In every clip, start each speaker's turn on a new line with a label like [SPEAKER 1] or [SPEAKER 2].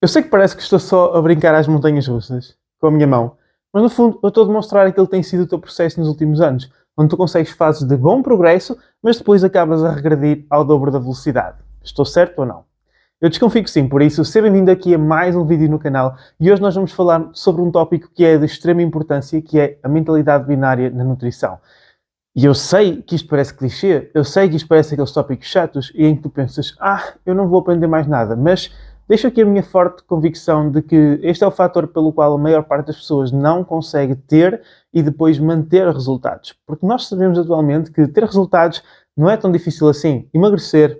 [SPEAKER 1] Eu sei que parece que estou só a brincar às montanhas russas com a minha mão, mas no fundo eu estou a demonstrar aquilo que tem sido o teu processo nos últimos anos, onde tu consegues fases de bom progresso, mas depois acabas a regredir ao dobro da velocidade. Estou certo ou não? Eu desconfio que sim, por isso, seja bem-vindo aqui a mais um vídeo no canal e hoje nós vamos falar sobre um tópico que é de extrema importância, que é a mentalidade binária na nutrição. E eu sei que isto parece clichê, eu sei que isto parece aqueles tópicos chatos e em que tu pensas, eu não vou aprender mais nada, mas deixo aqui a minha forte convicção de que este é o fator pelo qual a maior parte das pessoas não consegue ter e depois manter resultados. Porque nós sabemos atualmente que ter resultados não é tão difícil assim. Emagrecer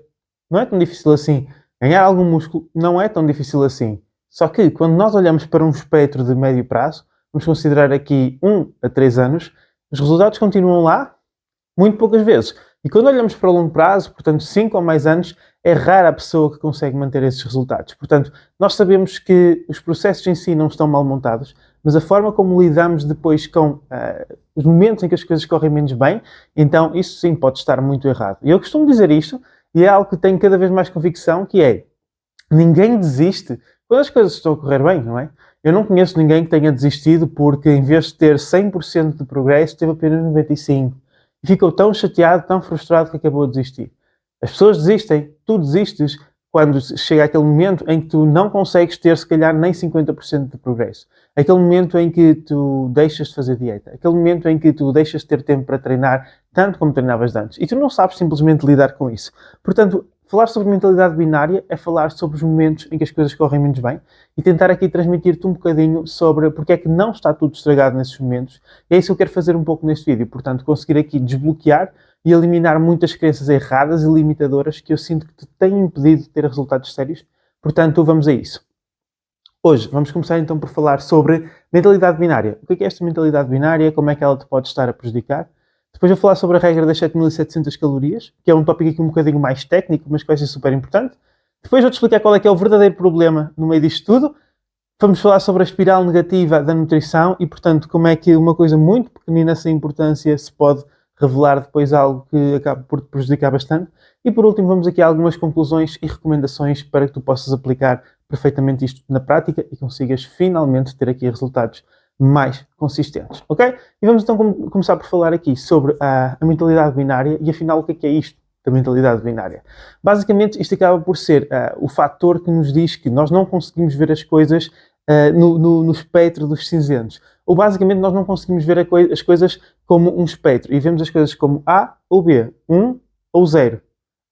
[SPEAKER 1] não é tão difícil assim. Ganhar algum músculo não é tão difícil assim. Só que quando nós olhamos para um espectro de médio prazo, vamos considerar aqui 1 a 3 anos, os resultados continuam lá muito poucas vezes. E quando olhamos para o longo prazo, portanto 5 ou mais anos, é rara a pessoa que consegue manter esses resultados. Portanto, nós sabemos que os processos em si não estão mal montados, mas a forma como lidamos depois com os momentos em que as coisas correm menos bem, então isso sim pode estar muito errado. E eu costumo dizer isto, e é algo que tenho cada vez mais convicção, que é, ninguém desiste quando as coisas estão a correr bem, não é? Eu não conheço ninguém que tenha desistido porque em vez de ter 100% de progresso, teve apenas 95%. E ficou tão chateado, tão frustrado que acabou de desistir. As pessoas desistem, tu desistes quando chega aquele momento em que tu não consegues ter, se calhar, nem 50% de progresso. Aquele momento em que tu deixas de fazer dieta. Aquele momento em que tu deixas de ter tempo para treinar, tanto como treinavas antes. E tu não sabes simplesmente lidar com isso. Portanto, falar sobre mentalidade binária é falar sobre os momentos em que as coisas correm menos bem e tentar aqui transmitir-te um bocadinho sobre porque é que não está tudo estragado nesses momentos. E é isso que eu quero fazer um pouco neste vídeo. Portanto, conseguir aqui desbloquear e eliminar muitas crenças erradas e limitadoras que eu sinto que te têm impedido de ter resultados sérios. Portanto, vamos a isso. Hoje vamos começar então por falar sobre mentalidade binária. O que é esta mentalidade binária? Como é que ela te pode estar a prejudicar? Depois vou falar sobre a regra das 7.700 calorias, que é um tópico aqui um bocadinho mais técnico, mas que vai ser super importante. Depois vou-te explicar qual é que é o verdadeiro problema no meio disto tudo. Vamos falar sobre a espiral negativa da nutrição e, portanto, como é que uma coisa muito pequenina sem importância se pode revelar depois algo que acaba por te prejudicar bastante. E, por último, vamos aqui a algumas conclusões e recomendações para que tu possas aplicar perfeitamente isto na prática e consigas finalmente ter aqui resultados mais consistentes, ok? E vamos então começar por falar aqui sobre a mentalidade binária e afinal o que é isto da mentalidade binária. Basicamente isto acaba por ser o fator que nos diz que nós não conseguimos ver as coisas no espectro dos cinzentos. Ou basicamente nós não conseguimos ver as coisas como um espectro e vemos as coisas como A ou B, 1 ou 0,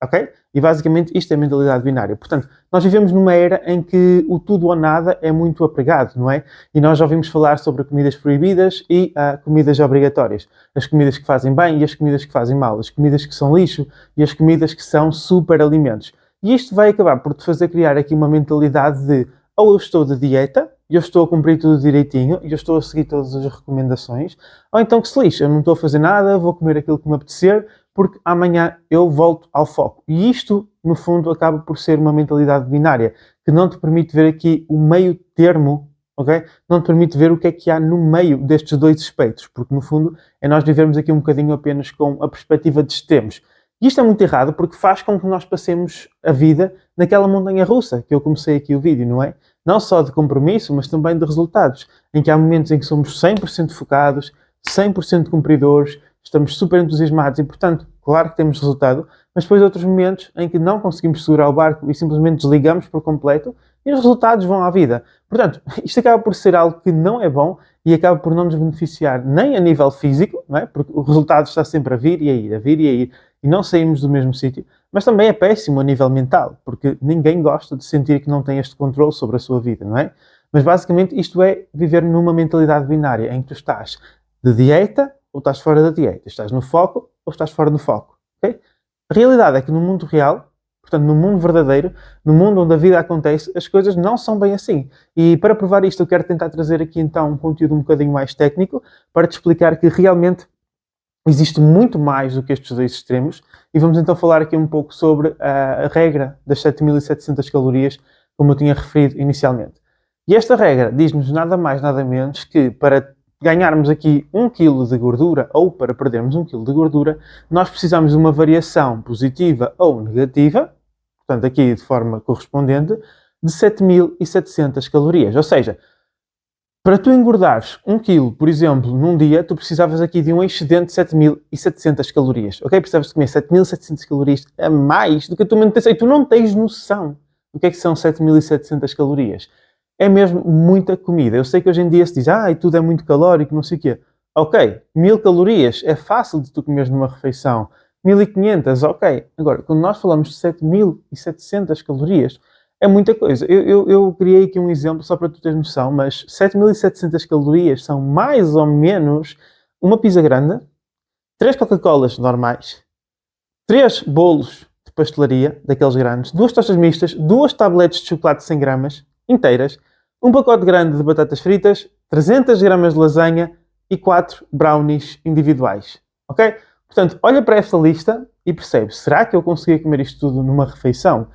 [SPEAKER 1] ok? E basicamente isto é a mentalidade binária. Portanto, nós vivemos numa era em que o tudo ou nada é muito apregado, não é? E nós já ouvimos falar sobre comidas proibidas e comidas obrigatórias. As comidas que fazem bem e as comidas que fazem mal. As comidas que são lixo e as comidas que são super alimentos. E isto vai acabar por te fazer criar aqui uma mentalidade de ou eu estou de dieta, e eu estou a cumprir tudo direitinho, e eu estou a seguir todas as recomendações, ou então que se lixe, eu não estou a fazer nada, vou comer aquilo que me apetecer, porque amanhã eu volto ao foco. E isto, no fundo, acaba por ser uma mentalidade binária, que não te permite ver aqui o meio termo, ok? Não te permite ver o que é que há no meio destes dois espectros, porque no fundo é nós vivermos aqui um bocadinho apenas com a perspectiva de extremos. E isto é muito errado porque faz com que nós passemos a vida naquela montanha russa que eu comecei aqui o vídeo, não é? Não só de compromisso, mas também de resultados, em que há momentos em que somos 100% focados, 100% cumpridores, estamos super entusiasmados e, portanto, claro que temos resultado, mas depois outros momentos em que não conseguimos segurar o barco e simplesmente desligamos por completo e os resultados vão à vida. Portanto, isto acaba por ser algo que não é bom e acaba por não nos beneficiar nem a nível físico, não é? Porque o resultado está sempre a vir e a ir, a vir e a ir, e não saímos do mesmo sítio, mas também é péssimo a nível mental, porque ninguém gosta de sentir que não tem este controle sobre a sua vida, não é? Mas basicamente isto é viver numa mentalidade binária, em que tu estás de dieta ou estás fora da dieta, estás no foco ou estás fora do foco, ok? A realidade é que no mundo real, portanto no mundo verdadeiro, no mundo onde a vida acontece, as coisas não são bem assim. E para provar isto eu quero tentar trazer aqui então um conteúdo um bocadinho mais técnico para te explicar que realmente existe muito mais do que estes dois extremos e vamos então falar aqui um pouco sobre a regra das 7.700 calorias, como eu tinha referido inicialmente. E esta regra diz-nos nada mais, nada menos que para ganharmos aqui 1 kg de gordura ou para perdermos 1 kg de gordura, nós precisamos de uma variação positiva ou negativa, portanto aqui de forma correspondente, de 7.700 calorias. Ou seja, para tu engordares 1 kg, por exemplo, num dia, tu precisavas aqui de um excedente de 7.700 calorias. Ok? Precisavas de comer 7.700 calorias a mais do que a tua manutenção. E tu não tens noção do que é que são 7.700 calorias. É mesmo muita comida. Eu sei que hoje em dia se diz, tudo é muito calórico, não sei o quê. Ok, 1.000 calorias é fácil de tu comeres numa refeição. 1.500, ok. Agora, quando nós falamos de 7.700 calorias, é muita coisa. Eu criei aqui um exemplo só para tu teres noção, mas 7.700 calorias são mais ou menos uma pizza grande, 3 Coca-Colas normais, 3 bolos de pastelaria, daqueles grandes, 2 tostas mistas, 2 tabletes de chocolate de 100 gramas inteiras, um pacote grande de batatas fritas, 300 gramas de lasanha e 4 brownies individuais. Ok? Portanto, olha para esta lista e percebe, será que eu conseguia comer isto tudo numa refeição?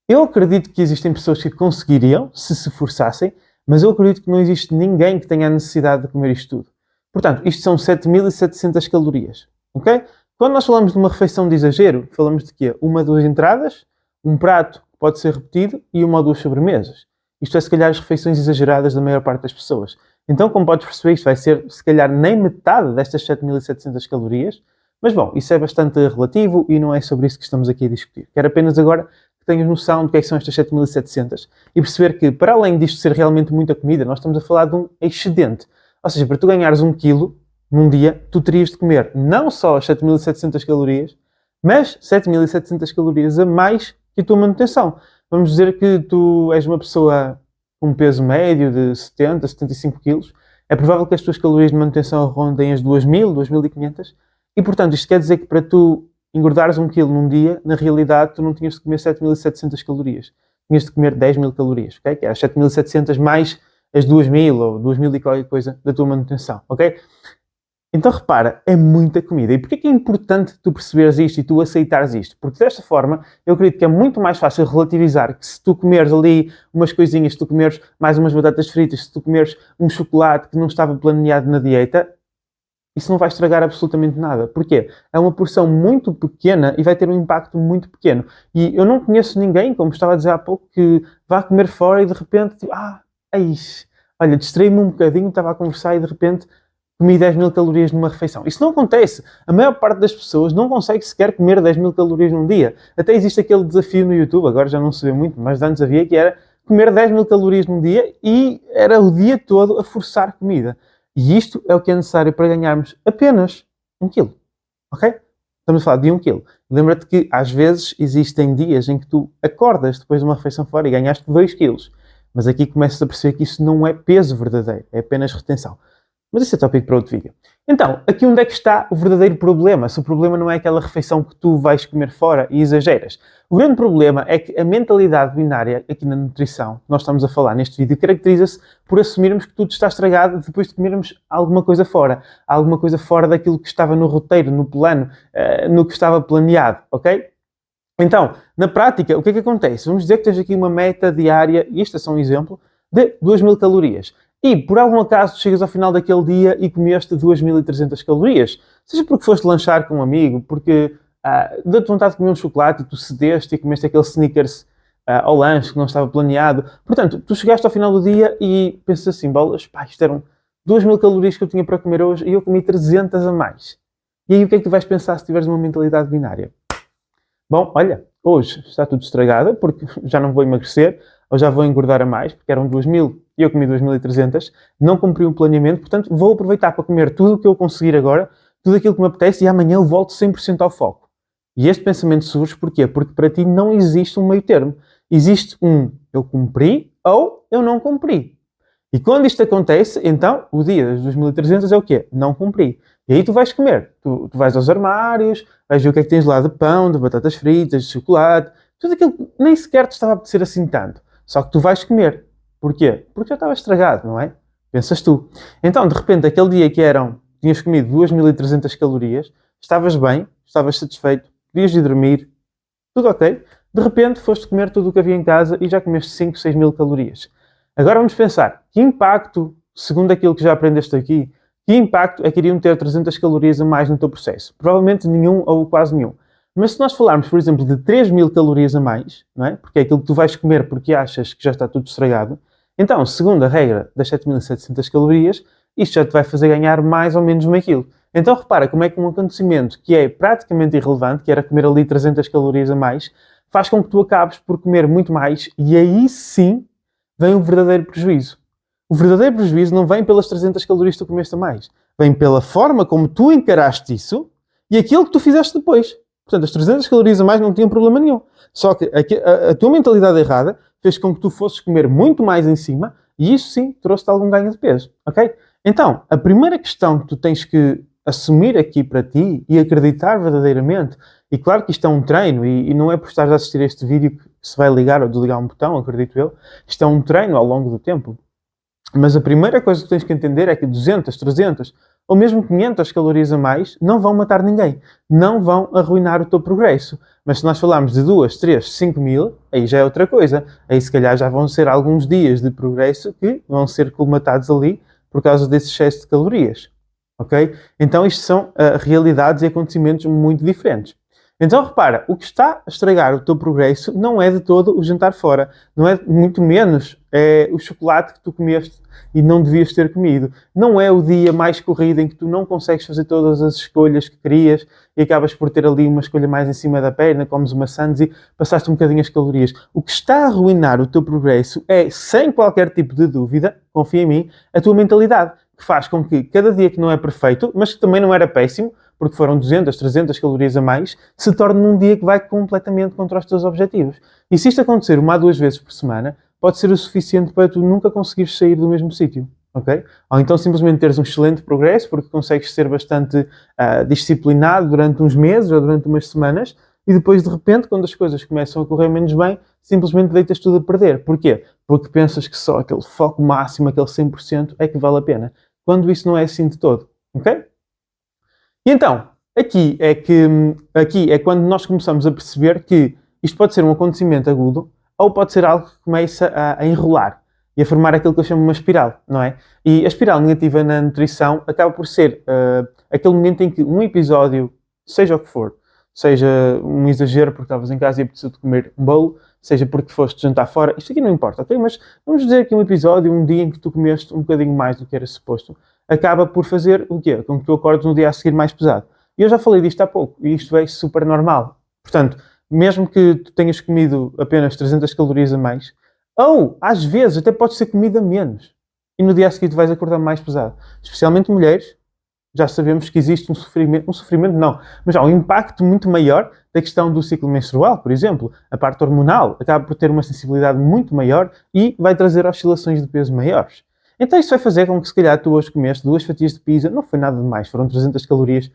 [SPEAKER 1] Eu acredito que existem pessoas que conseguiriam, se se forçassem, mas eu acredito que não existe ninguém que tenha a necessidade de comer isto tudo. Portanto, isto são 7.700 calorias. Ok? Quando nós falamos de uma refeição de exagero, falamos de quê? 1 ou 2 entradas, um prato que pode ser repetido e 1 ou 2 sobremesas. Isto é, se calhar, as refeições exageradas da maior parte das pessoas. Então, como podes perceber, isto vai ser, se calhar, nem metade destas 7.700 calorias. Mas, bom, isso é bastante relativo e não é sobre isso que estamos aqui a discutir. Quero apenas agora que tenhas noção de que é que são estas 7.700 e perceber que, para além disto ser realmente muita comida, nós estamos a falar de um excedente. Ou seja, para tu ganhares 1 kg num dia, tu terias de comer não só as 7.700 calorias, mas 7.700 calorias a mais que a tua manutenção. Vamos dizer que tu és uma pessoa com um peso médio de 70, 75 kg, é provável que as tuas calorias de manutenção rondem as 2.000, 2.500, e portanto isto quer dizer que para tu engordares 1 kg num dia, na realidade tu não tinhas de comer 7.700 calorias, tinhas de comer 10.000 calorias, ok? Que é as 7.700 mais as 2.000 ou 2.000 e qualquer coisa da tua manutenção, ok? Então repara, é muita comida. E porquê que é importante tu perceberes isto e tu aceitares isto? Porque desta forma, eu acredito que é muito mais fácil relativizar que se tu comeres ali umas coisinhas, se tu comeres mais umas batatas fritas, se tu comeres um chocolate que não estava planeado na dieta, isso não vai estragar absolutamente nada. Porquê? É uma porção muito pequena e vai ter um impacto muito pequeno. E eu não conheço ninguém, como estava a dizer há pouco, que vá comer fora e de repente, tipo, olha, distraí-me um bocadinho, estava a conversar e de repente comi 10.000 calorias numa refeição. Isso não acontece. A maior parte das pessoas não consegue sequer comer 10.000 calorias num dia. Até existe aquele desafio no YouTube, agora já não se vê muito, mas antes havia, que era comer 10.000 calorias num dia e era o dia todo a forçar comida. E isto é o que é necessário para ganharmos apenas 1 kg. Ok? Estamos a falar de 1 kg. Lembra-te que às vezes existem dias em que tu acordas depois de uma refeição fora e ganhaste 2 kg. Mas aqui começas a perceber que isso não é peso verdadeiro, é apenas retenção. Mas esse é tópico para outro vídeo. Então, aqui onde é que está o verdadeiro problema? Se o problema não é aquela refeição que tu vais comer fora e exageras. O grande problema é que a mentalidade binária aqui na nutrição, que nós estamos a falar neste vídeo, caracteriza-se por assumirmos que tudo está estragado depois de comermos alguma coisa fora daquilo que estava no roteiro, no plano, no que estava planeado, ok? Então, na prática, o que é que acontece? Vamos dizer que tens aqui uma meta diária, e isto é só um exemplo, de 2.000 calorias. E, por algum acaso, chegas ao final daquele dia e comeste 2.300 calorias. Seja porque foste lanchar com um amigo, porque deu-te vontade de comer um chocolate e tu cedeste e comeste aquele Snickers ao lanche que não estava planeado. Portanto, tu chegaste ao final do dia e pensas assim, bolas, isto eram 2.000 calorias que eu tinha para comer hoje e eu comi 300 a mais. E aí o que é que tu vais pensar se tiveres uma mentalidade binária? Bom, olha, hoje está tudo estragado porque já não vou emagrecer ou já vou engordar a mais, porque eram 2.000 e eu comi 2.300, não cumpri o planeamento, portanto vou aproveitar para comer tudo o que eu conseguir agora, tudo aquilo que me apetece e amanhã eu volto 100% ao foco. E este pensamento surge porquê? Porque para ti não existe um meio termo. Existe eu cumpri ou eu não cumpri. E quando isto acontece, então o dia das 2.300 é o quê? Não cumpri. E aí tu vais comer. Tu vais aos armários, vais ver o que é que tens lá de pão, de batatas fritas, de chocolate, tudo aquilo que nem sequer te estava a apetecer assim tanto. Só que tu vais comer. Porquê? Porque já estava estragado, não é? Pensas tu. Então, de repente, aquele dia que tinhas comido 2.300 calorias, estavas bem, estavas satisfeito, podias ir dormir, tudo ok. De repente, foste comer tudo o que havia em casa e já comeste 5, 6.000 calorias. Agora vamos pensar, que impacto, segundo aquilo que já aprendeste aqui, que impacto é que iriam ter 300 calorias a mais no teu processo? Provavelmente nenhum ou quase nenhum. Mas se nós falarmos, por exemplo, de 3.000 calorias a mais, não é? Porque é aquilo que tu vais comer porque achas que já está tudo estragado, então, segundo a regra das 7.700 calorias, isto já te vai fazer ganhar mais ou menos meio quilo. Então repara como é que um acontecimento que é praticamente irrelevante, que era comer ali 300 calorias a mais, faz com que tu acabes por comer muito mais e aí sim vem o verdadeiro prejuízo. O verdadeiro prejuízo não vem pelas 300 calorias que tu comeste a mais. Vem pela forma como tu encaraste isso e aquilo que tu fizeste depois. Portanto, as 300 calorias a mais não tinham problema nenhum. Só que a tua mentalidade errada fez com que tu fosses comer muito mais em cima e isso sim trouxe-te algum ganho de peso, ok? Então, a primeira questão que tu tens que assumir aqui para ti e acreditar verdadeiramente, e claro que isto é um treino e não é por estares a assistir a este vídeo que se vai ligar ou desligar um botão, acredito eu, isto é um treino ao longo do tempo. Mas a primeira coisa que tens que entender é que 200, 300 ou mesmo 500 calorias a mais não vão matar ninguém. Não vão arruinar o teu progresso. Mas se nós falarmos de 2, 3, 5 mil, aí já é outra coisa. Aí se calhar já vão ser alguns dias de progresso que vão ser colmatados ali por causa desse excesso de calorias. Ok? Então isto são realidades e acontecimentos muito diferentes. Então repara, o que está a estragar o teu progresso não é de todo o jantar fora, não é muito menos o chocolate que tu comeste e não devias ter comido. Não é o dia mais corrido em que tu não consegues fazer todas as escolhas que querias e acabas por ter ali uma escolha mais em cima da perna, comes uma sandes e passaste um bocadinho as calorias. O que está a arruinar o teu progresso é, sem qualquer tipo de dúvida, confia em mim, a tua mentalidade, que faz com que cada dia que não é perfeito, mas que também não era péssimo, porque foram 200, 300 calorias a mais, se torne num dia que vai completamente contra os teus objetivos. E se isto acontecer uma a duas vezes por semana, pode ser o suficiente para tu nunca conseguires sair do mesmo sítio, ok? Ou então simplesmente teres um excelente progresso, porque consegues ser bastante disciplinado durante uns meses ou durante umas semanas, e depois, de repente, quando as coisas começam a correr menos bem, simplesmente deitas tudo a perder. Porquê? Porque pensas que só aquele foco máximo, aquele 100%, é que vale a pena. Quando isso não é assim de todo, ok? E então, aqui é quando nós começamos a perceber que isto pode ser um acontecimento agudo ou pode ser algo que começa a enrolar e a formar aquilo que eu chamo uma espiral, não é? E a espiral negativa na nutrição acaba por ser aquele momento em que um episódio, seja o que for, seja um exagero porque estavas em casa e apeteceu-te comer um bolo, seja porque foste jantar fora, isto aqui não importa, ok? Mas vamos dizer que um episódio, um dia em que tu comeste um bocadinho mais do que era suposto, acaba por fazer o quê? Com que tu acordes no dia a seguir mais pesado. E eu já falei disto há pouco, e isto é super normal. Portanto, mesmo que tu tenhas comido apenas 300 calorias a mais, ou, às vezes, até pode ser comida menos, e no dia a seguir tu vais acordar mais pesado. Especialmente mulheres, já sabemos que existe um sofrimento não, mas há um impacto muito maior da questão do ciclo menstrual, por exemplo. A parte hormonal acaba por ter uma sensibilidade muito maior e vai trazer oscilações de peso maiores. Então isso vai fazer com que se calhar tu hoje comeste 2 fatias de pizza, não foi nada demais, foram 300 calorias,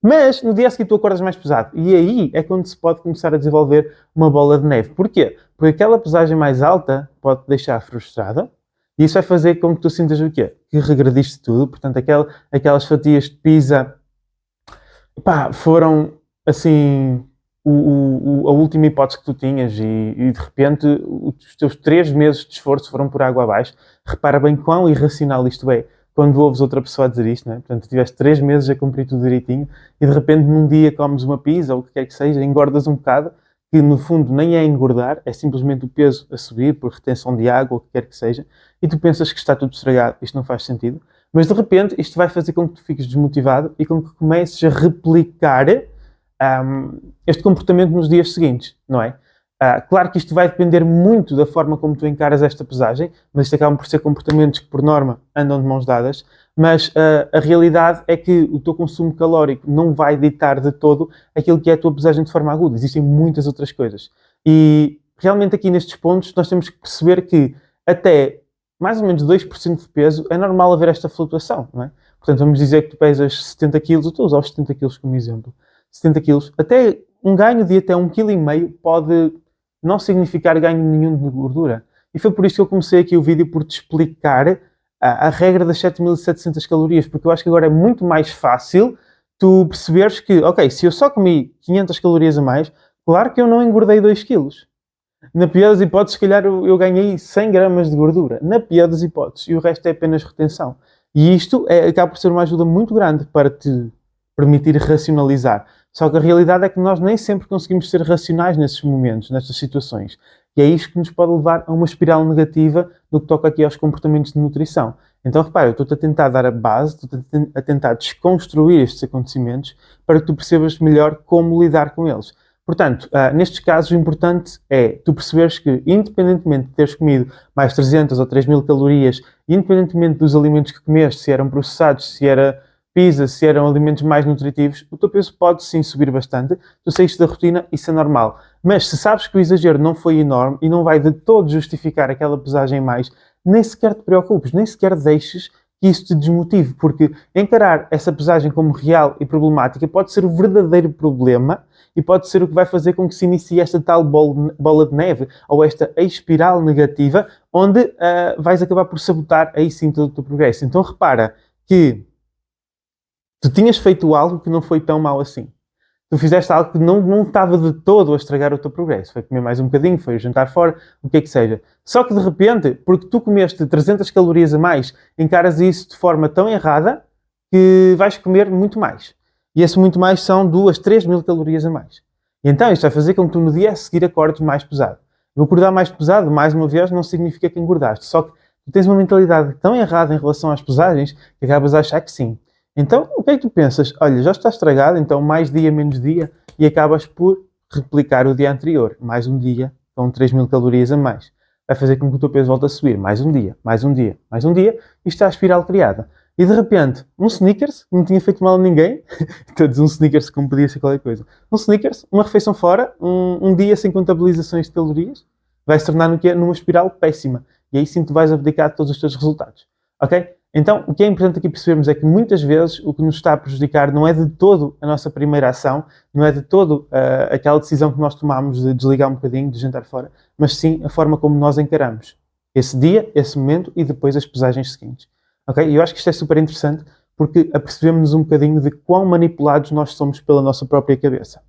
[SPEAKER 1] mas no dia a seguir tu acordas mais pesado. E aí é quando se pode começar a desenvolver uma bola de neve. Porquê? Porque aquela pesagem mais alta pode te deixar frustrada e isso vai fazer com que tu sintas o quê? Que regrediste tudo. Portanto, aquelas fatias de pizza foram assim a última hipótese que tu tinhas e de repente os teus 3 meses de esforço foram por água abaixo. Repara bem quão irracional isto é quando ouves outra pessoa a dizer isto, não é? Portanto, tiveste 3 meses a cumprir tudo direitinho e de repente num dia comes uma pizza ou o que quer que seja, engordas um bocado, que no fundo nem é engordar, é simplesmente o peso a subir por retenção de água ou o que quer que seja, e tu pensas que está tudo estragado, isto não faz sentido, mas de repente isto vai fazer com que tu fiques desmotivado e com que comeces a replicar este comportamento nos dias seguintes, não é? Claro que isto vai depender muito da forma como tu encaras esta pesagem, mas isto acabam por ser comportamentos que, por norma, andam de mãos dadas, mas a realidade é que o teu consumo calórico não vai ditar de todo aquilo que é a tua pesagem de forma aguda. Existem muitas outras coisas. E realmente aqui nestes pontos nós temos que perceber que até mais ou menos 2% de peso é normal haver esta flutuação, não é? Portanto, vamos dizer que tu pesas 70 kg, eu estou a usar os 70 kg como exemplo. 70 kg, até um ganho de até 1,5 kg pode não significar ganho nenhum de gordura. E foi por isso que eu comecei aqui o vídeo por te explicar a regra das 7.700 calorias, porque eu acho que agora é muito mais fácil tu perceberes que, ok, se eu só comi 500 calorias a mais, claro que eu não engordei 2 quilos. Na pior das hipóteses, se calhar eu ganhei 100 gramas de gordura. Na pior das hipóteses. E o resto é apenas retenção. E isto acaba por ser uma ajuda muito grande para te permitir racionalizar. Só que a realidade é que nós nem sempre conseguimos ser racionais nesses momentos, nestas situações. E é isto que nos pode levar a uma espiral negativa no que toca aqui aos comportamentos de nutrição. Então, repara, eu estou-te a tentar dar a base, estou-te a tentar desconstruir estes acontecimentos para que tu percebas melhor como lidar com eles. Portanto, nestes casos, o importante é tu perceberes que, independentemente de teres comido mais 300 ou 3.000 calorias, independentemente dos alimentos que comeste, se eram processados, se era pizza, se eram alimentos mais nutritivos, o teu peso pode sim subir bastante, tu saíste da rotina, isso é normal. Mas se sabes que o exagero não foi enorme e não vai de todo justificar aquela pesagem mais, nem sequer te preocupes, nem sequer deixes que isso te desmotive, porque encarar essa pesagem como real e problemática pode ser o verdadeiro problema e pode ser o que vai fazer com que se inicie esta tal bola de neve ou esta espiral negativa, onde vais acabar por sabotar aí sim todo o teu progresso. Então repara que tu tinhas feito algo que não foi tão mau assim. Tu fizeste algo que não estava de todo a estragar o teu progresso. Foi comer mais um bocadinho, foi jantar fora, o que é que seja. Só que de repente, porque tu comeste 300 calorias a mais, encaras isso de forma tão errada que vais comer muito mais. E esse muito mais são 2, 3.000 calorias a mais. E então isto vai fazer com que tu no dia a seguir acordes mais pesado. E acordar mais pesado, mais uma vez, não significa que engordaste. Só que tu tens uma mentalidade tão errada em relação às pesagens que acabas a achar que sim. Então, o que é que tu pensas? Olha, já está estragado, então mais dia, menos dia, e acabas por replicar o dia anterior. Mais um dia, com 3.000 calorias a mais. Vai fazer com que o teu peso volte a subir. Mais um dia, mais um dia, mais um dia, e está a espiral criada. E de repente, um Snickers, que não tinha feito mal a ninguém, todos um Snickers como podia ser qualquer coisa. Um Snickers, uma refeição fora, um dia sem contabilizações de calorias, vai se tornar no quê? Numa espiral péssima. E aí sim tu vais abdicar de todos os teus resultados. Ok? Então, o que é importante aqui percebermos é que muitas vezes o que nos está a prejudicar não é de todo a nossa primeira ação, não é de todo aquela decisão que nós tomamos de desligar um bocadinho, de jantar fora, mas sim a forma como nós encaramos esse dia, esse momento e depois as pesagens seguintes. Ok? E eu acho que isto é super interessante porque apercebemos-nos um bocadinho de quão manipulados nós somos pela nossa própria cabeça.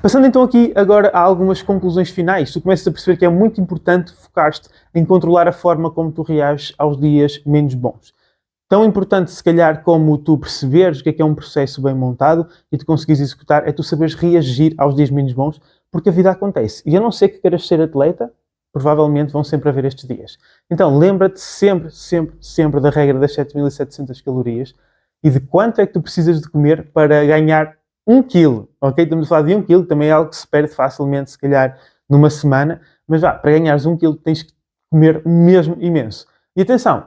[SPEAKER 1] Passando então aqui agora a algumas conclusões finais, tu começas a perceber que é muito importante focar-te em controlar a forma como tu reages aos dias menos bons. Tão importante, se calhar, como tu perceberes o que é um processo bem montado e tu conseguires executar, é tu saberes reagir aos dias menos bons, porque a vida acontece. E a não ser que queiras ser atleta, provavelmente vão sempre haver estes dias. Então, lembra-te sempre, sempre, sempre da regra das 7.700 calorias e de quanto é que tu precisas de comer para ganhar 1 quilo, ok? Estamos a falar de 1 quilo, também é algo que se perde facilmente, se calhar, numa semana, mas vá, para ganhares 1 quilo tens que comer mesmo imenso. E atenção,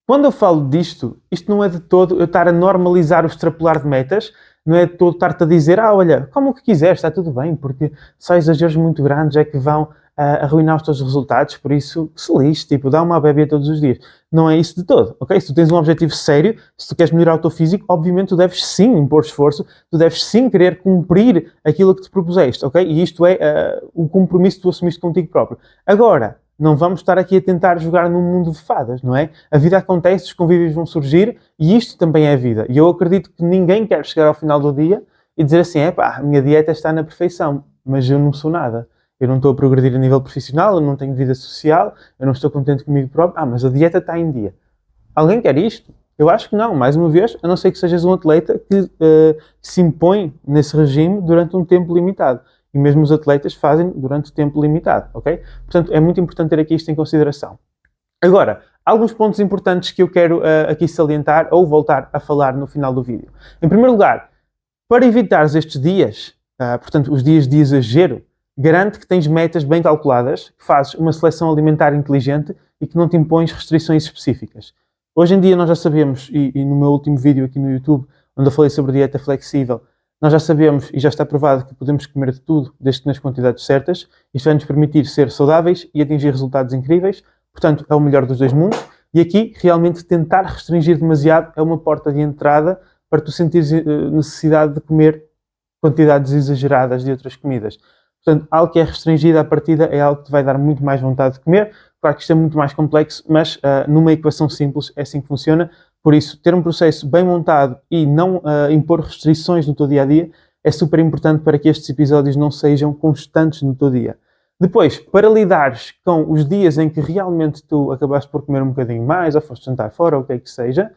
[SPEAKER 1] quando eu falo disto, isto não é de todo eu estar a normalizar o extrapolar de metas, não é de todo estar-te a dizer, olha, como o que quiseres, está tudo bem, porque só exageros muito grandes é que vão arruinar os teus resultados, por isso se lixe, tipo, dá uma bebê todos os dias. Não é isso de todo, ok? Se tu tens um objetivo sério, se tu queres melhorar o teu físico, obviamente tu deves sim impor esforço, tu deves sim querer cumprir aquilo que te propuseste, ok? E isto é o compromisso que tu assumiste contigo próprio. Agora, não vamos estar aqui a tentar jogar num mundo de fadas, não é? A vida acontece, os convívios vão surgir e isto também é a vida. E eu acredito que ninguém quer chegar ao final do dia e dizer assim, a minha dieta está na perfeição, mas eu não sou nada. Eu não estou a progredir a nível profissional, eu não tenho vida social, eu não estou contente comigo próprio. Mas a dieta está em dia. Alguém quer isto? Eu acho que não. Mais uma vez, a não ser que sejas um atleta que se impõe nesse regime durante um tempo limitado. E mesmo os atletas fazem durante tempo limitado, ok? Portanto, é muito importante ter aqui isto em consideração. Agora, alguns pontos importantes que eu quero aqui salientar ou voltar a falar no final do vídeo. Em primeiro lugar, para evitares estes dias, portanto, os dias de exagero, garante que tens metas bem calculadas, que fazes uma seleção alimentar inteligente e que não te impões restrições específicas. Hoje em dia nós já sabemos, e no meu último vídeo aqui no YouTube, onde eu falei sobre dieta flexível, nós já sabemos e já está provado que podemos comer de tudo, desde que nas quantidades certas. Isto vai nos permitir ser saudáveis e atingir resultados incríveis. Portanto, é o melhor dos dois mundos. E aqui, realmente, tentar restringir demasiado é uma porta de entrada para tu sentires necessidade de comer quantidades exageradas de outras comidas. Portanto, algo que é restringido à partida é algo que te vai dar muito mais vontade de comer. Claro que isto é muito mais complexo, mas numa equação simples é assim que funciona. Por isso, ter um processo bem montado e não impor restrições no teu dia-a-dia é super importante para que estes episódios não sejam constantes no teu dia. Depois, para lidares com os dias em que realmente tu acabaste por comer um bocadinho mais, ou foste jantar fora, ou o que é que seja,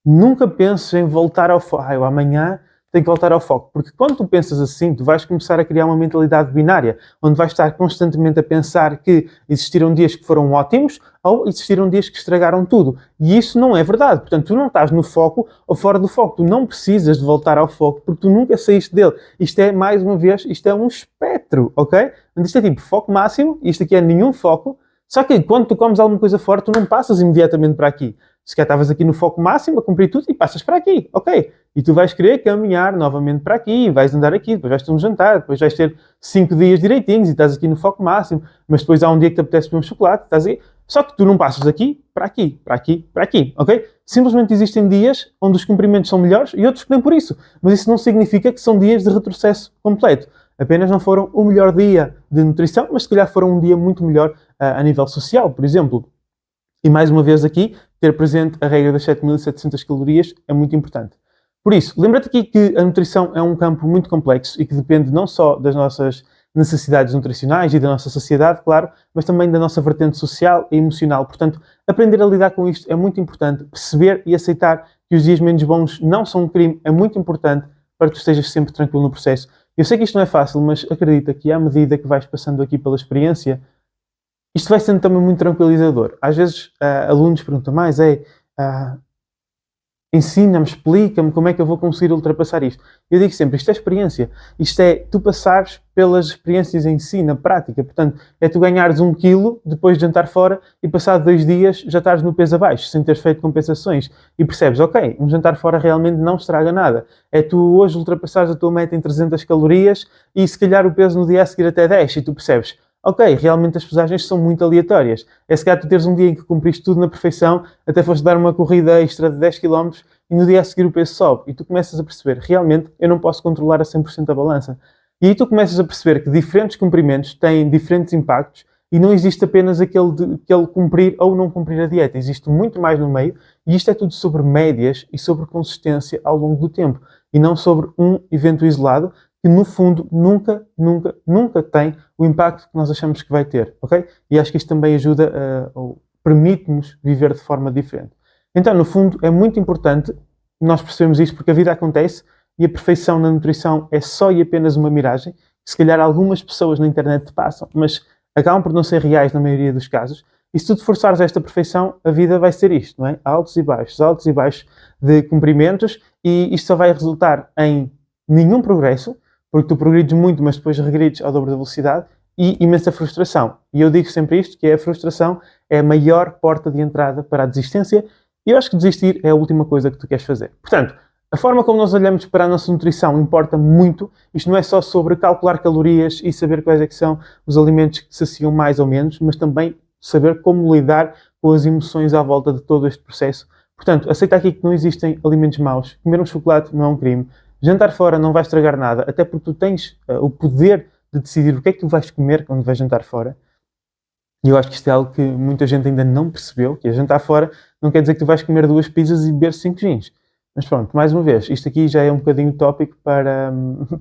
[SPEAKER 1] nunca penses em voltar ao amanhã tem que voltar ao foco. Porque quando tu pensas assim, tu vais começar a criar uma mentalidade binária, onde vais estar constantemente a pensar que existiram dias que foram ótimos ou existiram dias que estragaram tudo. E isso não é verdade. Portanto, tu não estás no foco ou fora do foco. Tu não precisas de voltar ao foco porque tu nunca saíste dele. Isto é, mais uma vez, isto é um espectro, ok? Isto é tipo foco máximo, isto aqui é nenhum foco. Só que quando tu comes alguma coisa fora, tu não passas imediatamente para aqui. Se calhar estavas aqui no foco máximo, a cumprir tudo, e passas para aqui, ok? E tu vais querer caminhar novamente para aqui, vais andar aqui, depois vais ter um jantar, depois vais ter 5 dias direitinhos e estás aqui no foco máximo, mas depois há um dia que te apetece comer um chocolate, estás aí. Só que tu não passas aqui, para aqui, para aqui, para aqui, ok? Simplesmente existem dias onde os cumprimentos são melhores e outros que nem por isso. Mas isso não significa que são dias de retrocesso completo. Apenas não foram o melhor dia de nutrição, mas se calhar foram um dia muito melhor a nível social, por exemplo. E mais uma vez aqui, ter presente a regra das 7.700 calorias é muito importante. Por isso, lembra-te aqui que a nutrição é um campo muito complexo e que depende não só das nossas necessidades nutricionais e da nossa sociedade, claro, mas também da nossa vertente social e emocional. Portanto, aprender a lidar com isto é muito importante. Perceber e aceitar que os dias menos bons não são um crime é muito importante para que tu estejas sempre tranquilo no processo. Eu sei que isto não é fácil, mas acredita que à medida que vais passando aqui pela experiência, isto vai sendo também muito tranquilizador. Às vezes, alunos perguntam mais, ensina-me, explica-me como é que eu vou conseguir ultrapassar isto. Eu digo sempre, isto é experiência. Isto é tu passares pelas experiências em si, na prática. Portanto, é tu ganhares 1 quilo depois de jantar fora e passado 2 dias já estás no peso abaixo, sem teres feito compensações. E percebes, ok, um jantar fora realmente não estraga nada. É tu hoje ultrapassares a tua meta em 300 calorias e se calhar o peso no dia a seguir até 10 e tu percebes, ok, realmente as pesagens são muito aleatórias. É se calhar tu teres um dia em que cumpriste tudo na perfeição, até foste dar uma corrida extra de 10 km e no dia a seguir o peso sobe. E tu começas a perceber, realmente eu não posso controlar a 100% a balança. E aí tu começas a perceber que diferentes comprimentos têm diferentes impactos e não existe apenas aquele cumprir ou não cumprir a dieta. Existe muito mais no meio e isto é tudo sobre médias e sobre consistência ao longo do tempo. E não sobre um evento isolado que no fundo nunca, nunca, nunca tem o impacto que nós achamos que vai ter, ok? E acho que isto também ajuda, ou permite-nos viver de forma diferente. Então, no fundo, é muito importante nós percebermos isto porque a vida acontece e a perfeição na nutrição é só e apenas uma miragem, que se calhar algumas pessoas na internet te passam, mas acabam por não ser reais na maioria dos casos. E se tu te forçares a esta perfeição, a vida vai ser isto, não é? Altos e baixos de comprimentos e isto só vai resultar em nenhum progresso, porque tu progrides muito, mas depois regredes ao dobro da velocidade e imensa frustração. E eu digo sempre isto, que a frustração é a maior porta de entrada para a desistência e eu acho que desistir é a última coisa que tu queres fazer. Portanto, a forma como nós olhamos para a nossa nutrição importa muito. Isto não é só sobre calcular calorias e saber quais é que são os alimentos que saciam mais ou menos, mas também saber como lidar com as emoções à volta de todo este processo. Portanto, aceita aqui que não existem alimentos maus. Comer um chocolate não é um crime. Jantar fora não vai estragar nada, até porque tu tens o poder de decidir o que é que tu vais comer quando vais jantar fora. E eu acho que isto é algo que muita gente ainda não percebeu, que é jantar fora não quer dizer que tu vais comer 2 pizzas e beber 5 gins. Mas pronto, mais uma vez, isto aqui já é um bocadinho tópico para,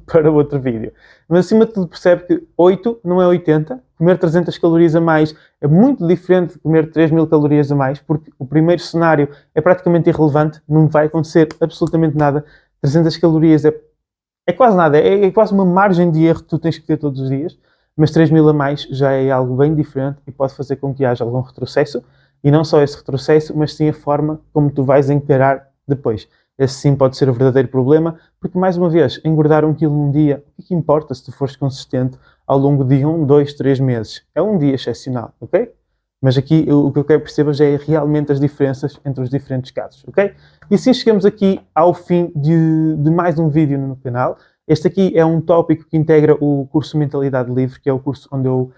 [SPEAKER 1] para outro vídeo. Mas acima de tudo percebe que 8 não é 80, comer 300 calorias a mais é muito diferente de comer 3.000 calorias a mais, porque o primeiro cenário é praticamente irrelevante, não vai acontecer absolutamente nada. 300 calorias é quase nada, é quase uma margem de erro que tu tens que ter todos os dias, mas 3.000 a mais já é algo bem diferente e pode fazer com que haja algum retrocesso, e não só esse retrocesso, mas sim a forma como tu vais encarar depois. Esse sim pode ser o verdadeiro problema, porque mais uma vez, engordar 1 quilo num dia, o que importa se tu fores consistente ao longo de 1, 2, 3 meses? É um dia excepcional, ok? Mas aqui o que eu quero que percebas é realmente as diferenças entre os diferentes casos, ok? E assim chegamos aqui ao fim de mais um vídeo no canal. Este aqui é um tópico que integra o curso Mentalidade Livre, que é o curso onde eu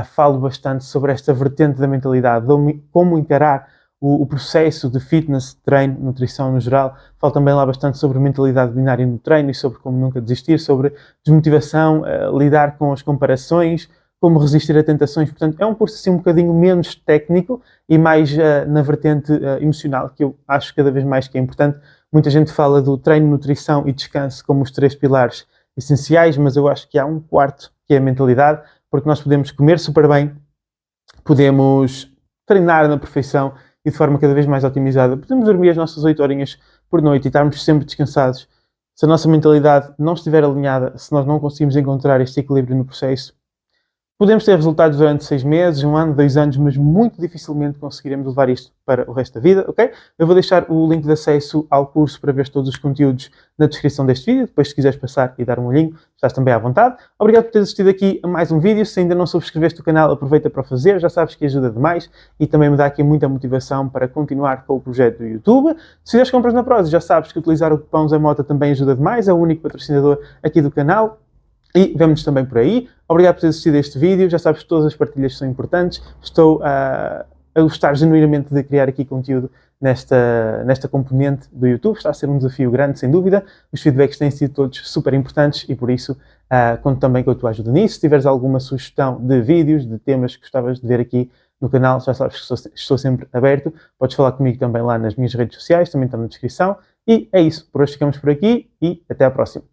[SPEAKER 1] falo bastante sobre esta vertente da mentalidade, como encarar o processo de fitness, treino, nutrição no geral. Falo também lá bastante sobre mentalidade binária no treino e sobre como nunca desistir, sobre desmotivação, lidar com as comparações, como resistir a tentações. Portanto, é um curso assim um bocadinho menos técnico e mais na vertente emocional, que eu acho cada vez mais que é importante. Muita gente fala do treino, nutrição e descanso como os 3 pilares essenciais, mas eu acho que há um quarto, que é a mentalidade, porque nós podemos comer super bem, podemos treinar na perfeição e de forma cada vez mais otimizada, podemos dormir as nossas 8 horinhas por noite e estarmos sempre descansados. se a nossa mentalidade não estiver alinhada, se nós não conseguimos encontrar este equilíbrio no processo, podemos ter resultados durante 6 meses, 1 ano, 2 anos, mas muito dificilmente conseguiremos levar isto para o resto da vida, ok? Eu vou deixar o link de acesso ao curso para ver todos os conteúdos na descrição deste vídeo. Depois, se quiseres passar e dar um olhinho, estás também à vontade. Obrigado por teres assistido aqui a mais um vídeo. Se ainda não subscreveste o canal, aproveita para o fazer. Já sabes que ajuda demais e também me dá aqui muita motivação para continuar com o projeto do YouTube. Se fizeres compras na Prozis, já sabes que utilizar o cupom ZEMOTA também ajuda demais. É o único patrocinador aqui do canal. E vemo-nos também por aí. Obrigado por ter assistido a este vídeo. Já sabes que todas as partilhas são importantes. Estou a gostar genuinamente de criar aqui conteúdo nesta componente do YouTube. Está a ser um desafio grande, sem dúvida. Os feedbacks têm sido todos super importantes e por isso conto também com a tua ajuda nisso. Se tiveres alguma sugestão de vídeos, de temas que gostavas de ver aqui no canal, já sabes que estou sempre aberto. Podes falar comigo também lá nas minhas redes sociais, também está na descrição. E é isso. Por hoje ficamos por aqui e até à próxima.